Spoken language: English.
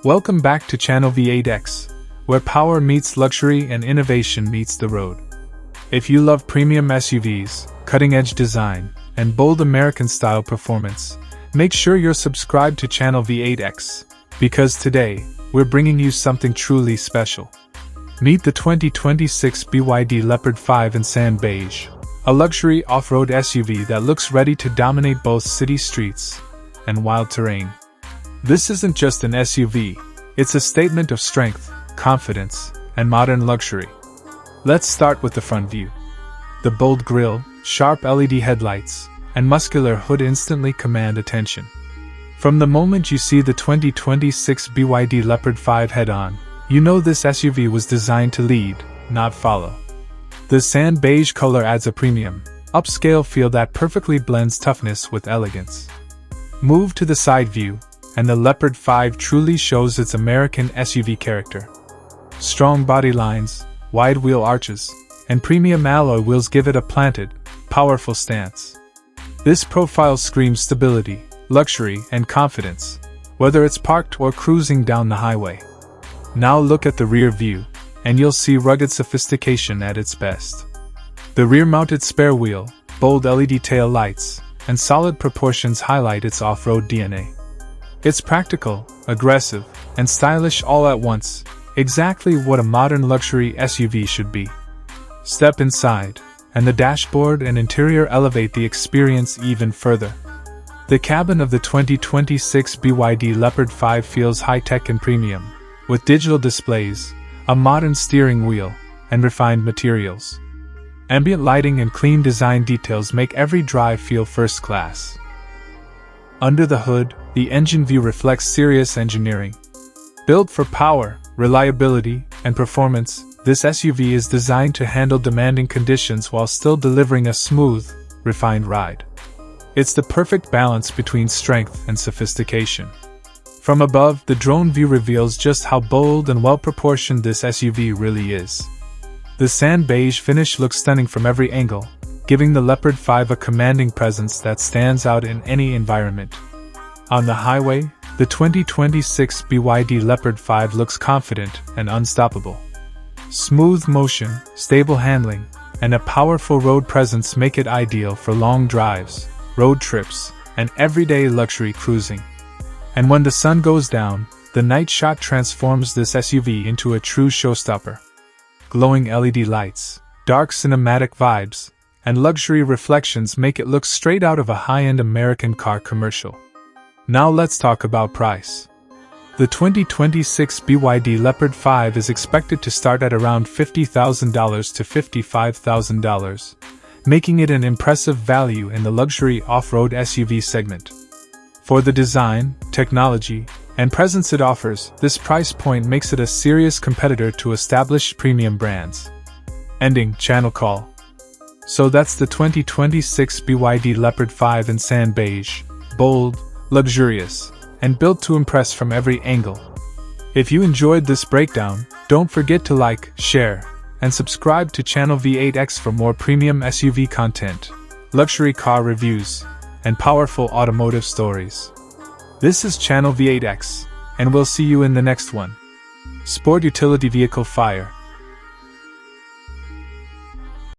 Welcome back to Channel V8X, where power meets luxury and innovation meets the road. If you love premium SUVs, cutting-edge design, and bold American-style performance, make sure you're subscribed to Channel V8X, because today, we're bringing you something truly special. Meet the 2026 BYD Leopard 5 in Sand Beige, a luxury off-road SUV that looks ready to dominate both city streets and wild terrain. This isn't just an SUV, it's a statement of strength, confidence, and modern luxury. Let's start with the front view. The bold grille, sharp LED headlights, and muscular hood instantly command attention. From the moment you see the 2026 BYD Leopard 5 head-on, you know this SUV was designed to lead, not follow. The sand beige color adds a premium, upscale feel that perfectly blends toughness with elegance. Move to the side view, and the Leopard 5 truly shows its American SUV character. Strong body lines, wide wheel arches, and premium alloy wheels give it a planted, powerful stance. This profile screams stability, luxury, and confidence, whether it's parked or cruising down the highway. Now look at the rear view, and you'll see rugged sophistication at its best. The rear-mounted spare wheel, bold LED tail lights, and solid proportions highlight its off-road DNA. It's practical, aggressive, and stylish all at once, exactly what a modern luxury SUV should be. Step inside, and the dashboard and interior elevate the experience even further. The cabin of the 2026 BYD Leopard 5 feels high-tech and premium, with digital displays, a modern steering wheel, and refined materials. Ambient lighting and clean design details make every drive feel first class. Under the hood, the engine view reflects serious engineering. Built for power, reliability, and performance, this SUV is designed to handle demanding conditions while still delivering a smooth, refined ride. It's the perfect balance between strength and sophistication. From above, the drone view reveals just how bold and well-proportioned this SUV really is. The sand beige finish looks stunning from every angle, giving the Leopard 5 a commanding presence that stands out in any environment. On the highway, the 2026 BYD Leopard 5 looks confident and unstoppable. Smooth motion, stable handling, and a powerful road presence make it ideal for long drives, road trips, and everyday luxury cruising. And when the sun goes down, the night shot transforms this SUV into a true showstopper. Glowing LED lights, dark cinematic vibes, and luxury reflections make it look straight out of a high-end American car commercial. Now let's talk about price. The 2026 BYD Leopard 5 is expected to start at around $50,000 to $55,000, making it an impressive value in the luxury off-road SUV segment. For the design, technology, and presence it offers, this price point makes it a serious competitor to established premium brands. Ending channel call. So that's the 2026 BYD Leopard 5 in sand beige, bold, luxurious, and built to impress from every angle. If you enjoyed this breakdown, don't forget to like, share, and subscribe to Channel V8X for more premium SUV content, luxury car reviews, and powerful automotive stories. This is Channel V8X, and we'll see you in the next one. Sport Utility Vehicle Fire.